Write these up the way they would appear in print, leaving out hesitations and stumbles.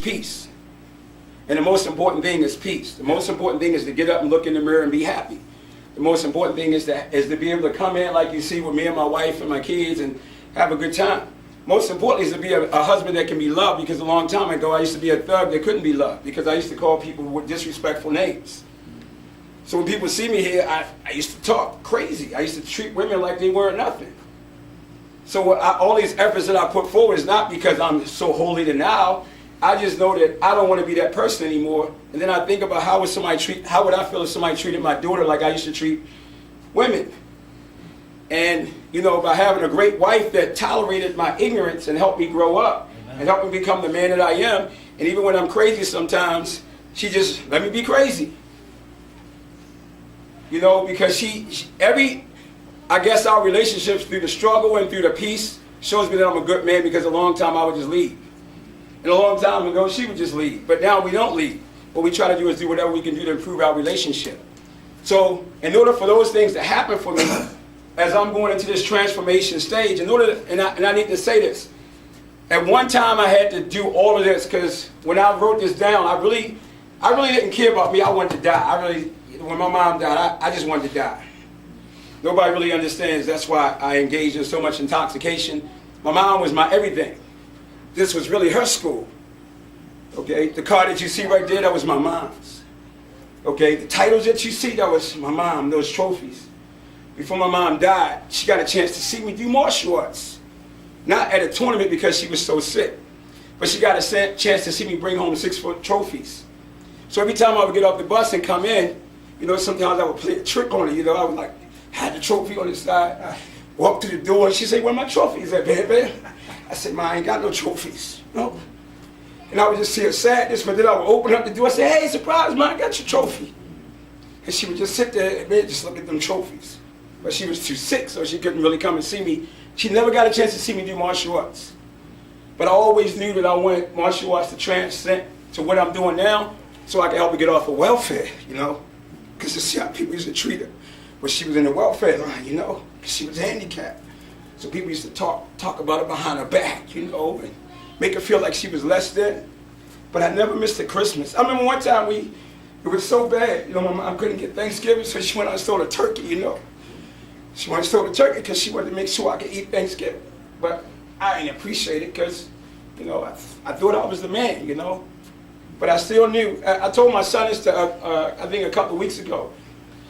peace. And the most important thing is peace. The most important thing is to get up and look in the mirror and be happy. The most important thing is to be able to come in like you see with me and my wife and my kids and have a good time. Most importantly is to be a husband that can be loved, because a long time ago I used to be a thug that couldn't be loved because I used to call people with disrespectful names. So when people see me here, I used to talk crazy. I used to treat women like they weren't nothing. So all these efforts that I put forward is not because I'm so holy to now. I just know that I don't want to be that person anymore. And then I think about how would I feel if somebody treated my daughter like I used to treat women. And, you know, by having a great wife that tolerated my ignorance and helped me grow up, Amen, and helped me become the man that I am. And even when I'm crazy sometimes, she just let me be crazy. You know, because I guess our relationships through the struggle and through the peace shows me that I'm a good man, because a long time I would just leave. And a long time ago, she would just leave. But now we don't leave. What we try to do is do whatever we can do to improve our relationship. So in order for those things to happen for me, as I'm going into this transformation stage, and I need to say this, at one time I had to do all of this, because when I wrote this down, I really didn't care about me. I wanted to die. When my mom died, I just wanted to die. Nobody really understands. That's why I engaged in so much intoxication. My mom was my everything. This was really her school. Okay, the car that you see right there, that was my mom's. Okay, the titles that you see, that was my mom, those trophies. Before my mom died, she got a chance to see me do martial arts. Not at a tournament because she was so sick, but she got a chance to see me bring home 6-foot trophies. So every time I would get off the bus and come in, you know, sometimes I would play a trick on her. You know, I would had the trophy on the side. I walked through the door and she said, "Where my trophies at, baby?" I said, "Ma, I ain't got no trophies." No. And I would just see her sadness, but then I would open up the door and say, "Hey, surprise, Ma, I got your trophy." And she would just sit there and just look at them trophies. But she was too sick, so she couldn't really come and see me. She never got a chance to see me do martial arts. But I always knew that I wanted martial arts to transcend to what I'm doing now, so I could help her get off of welfare, you know. Because to see how people used to treat her when she was in the welfare line, you know, because she was handicapped. So people used to talk about her behind her back, you know, and make her feel like she was less than. But I never missed a Christmas. I remember one time it was so bad, you know, my mom couldn't get Thanksgiving, so she went out and stole a turkey, you know. She wanted to steal the turkey because she wanted to make sure I could eat Thanksgiving. But I didn't appreciate it because, you know, I thought I was the man, you know. But I still knew. I told my son this, I think a couple of weeks ago.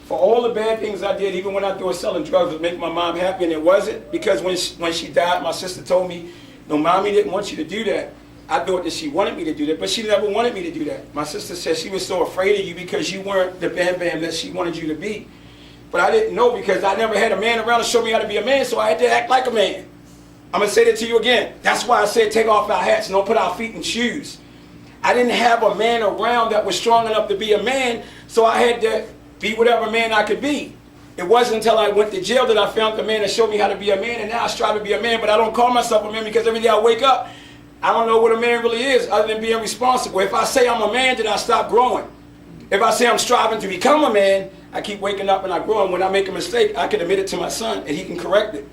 For all the bad things I did, even when I was selling drugs, to make my mom happy, and it wasn't. Because when she died, my sister told me, "No, Mommy didn't want you to do that." I thought that she wanted me to do that, but she never wanted me to do that. My sister said she was so afraid of you because you weren't the Bam Bam that she wanted you to be. But I didn't know, because I never had a man around to show me how to be a man, so I had to act like a man. I'm going to say that to you again. That's why I said take off our hats and don't put our feet in shoes. I didn't have a man around that was strong enough to be a man, so I had to be whatever man I could be. It wasn't until I went to jail that I found the man that showed me how to be a man, and now I strive to be a man, but I don't call myself a man because every day I wake up, I don't know what a man really is other than being responsible. If I say I'm a man, then I stop growing. If I say I'm striving to become a man, I keep waking up and I grow, and when I make a mistake, I can admit it to my son and he can correct it.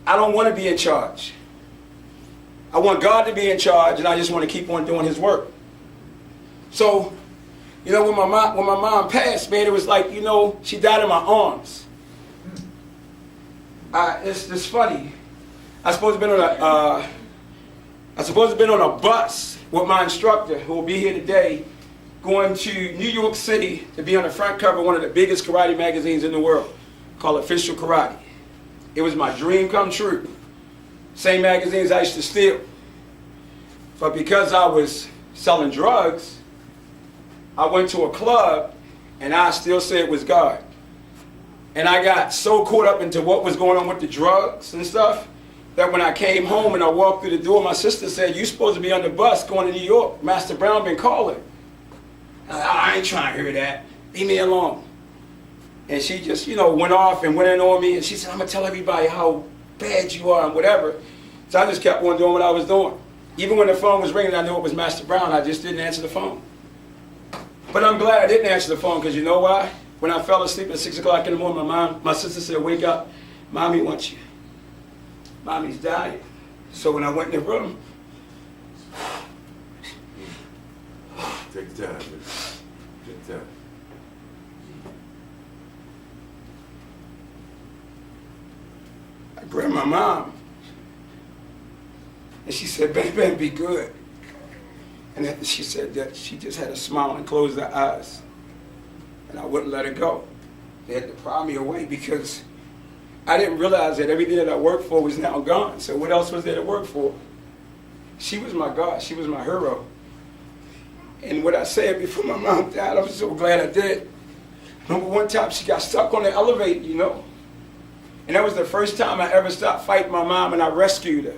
I don't want to be in charge. I want God to be in charge, and I just want to keep on doing his work. So, you know, when my mom passed, man, it was like, you know, she died in my arms. It's funny. I supposed to have been on a bus with my instructor, who will be here today, going to New York City to be on the front cover of one of the biggest karate magazines in the world, called Official Karate. It was my dream come true. Same magazines I used to steal. But because I was selling drugs, I went to a club, and I still say it was God. And I got so caught up into what was going on with the drugs and stuff, that when I came home and I walked through the door, my sister said, "You supposed to be on the bus going to New York. Master Brown been calling." I ain't trying to hear that. Leave me alone. And she just, you know, went off and went in on me, and she said, "I'm going to tell everybody how bad you are," and whatever. So I just kept on doing what I was doing. Even when the phone was ringing, I knew it was Master Brown. I just didn't answer the phone. But I'm glad I didn't answer the phone, because you know why? When I fell asleep at 6 o'clock in the morning, my sister said, "Wake up. Mommy wants you. Mommy's dying." So when I went in the room, Take your time, man. Take your time. I grabbed my mom, and she said, "Baby, be good." And then she said that she just had a smile and closed her eyes, and I wouldn't let her go. They had to pry me away because I didn't realize that everything that I worked for was now gone. So what else was there to work for? She was my God. She was my hero. And what I said before my mom died, I'm so glad I did. Remember one time she got stuck on the elevator, you know? And that was the first time I ever stopped fighting my mom, and I rescued her.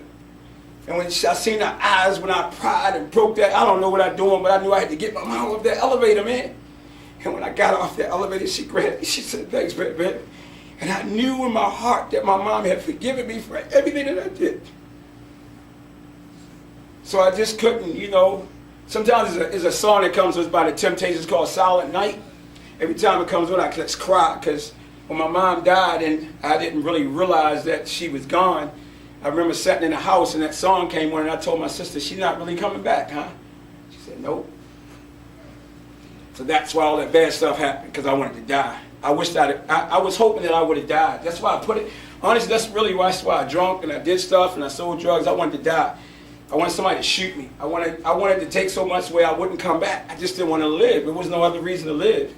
And when I seen her eyes when I cried and broke that, I don't know what I doing, but I knew I had to get my mom off that elevator, man. And when I got off that elevator, she grabbed me. She said, "Thanks, baby." And I knew in my heart that my mom had forgiven me for everything that I did. So I just couldn't, you know. Sometimes there's a song that comes with by the Temptations called "Silent Night." Every time it comes on, I just cry because when my mom died and I didn't really realize that she was gone, I remember sitting in the house and that song came on and I told my sister, "She's not really coming back, huh?" She said, "Nope." So that's why all that bad stuff happened, because I wanted to die. I was hoping that I would have died. That's why I put it, honestly, that's why I drunk and I did stuff and I sold drugs. I wanted to die. I wanted somebody to shoot me. I wanted to take so much where I wouldn't come back. I just didn't want to live. There was no other reason to live.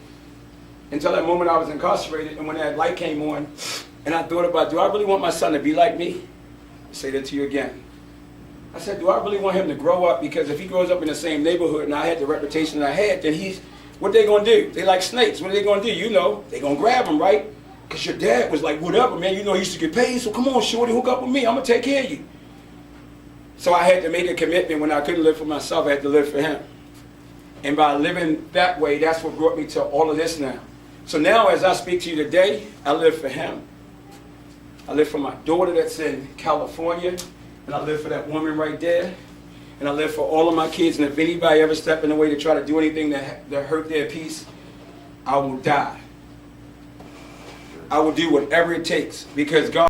Until that moment I was incarcerated, and when that light came on, and I thought about, do I really want my son to be like me? I'll say that to you again. I said, do I really want him to grow up? Because if he grows up in the same neighborhood and I had the reputation that I had, then what they gonna do? They like snakes. What are they gonna do? You know, they gonna grab him, right? Because your dad was like, whatever, man, you know, he used to get paid, so come on, shorty, hook up with me. I'm gonna take care of you. So I had to make a commitment. When I couldn't live for myself, I had to live for him. And by living that way, that's what brought me to all of this now. So now as I speak to you today, I live for him. I live for my daughter that's in California, and I live for that woman right there, and I live for all of my kids. And if anybody ever step in the way to try to do anything that hurt their peace, I will die. I will do whatever it takes, because God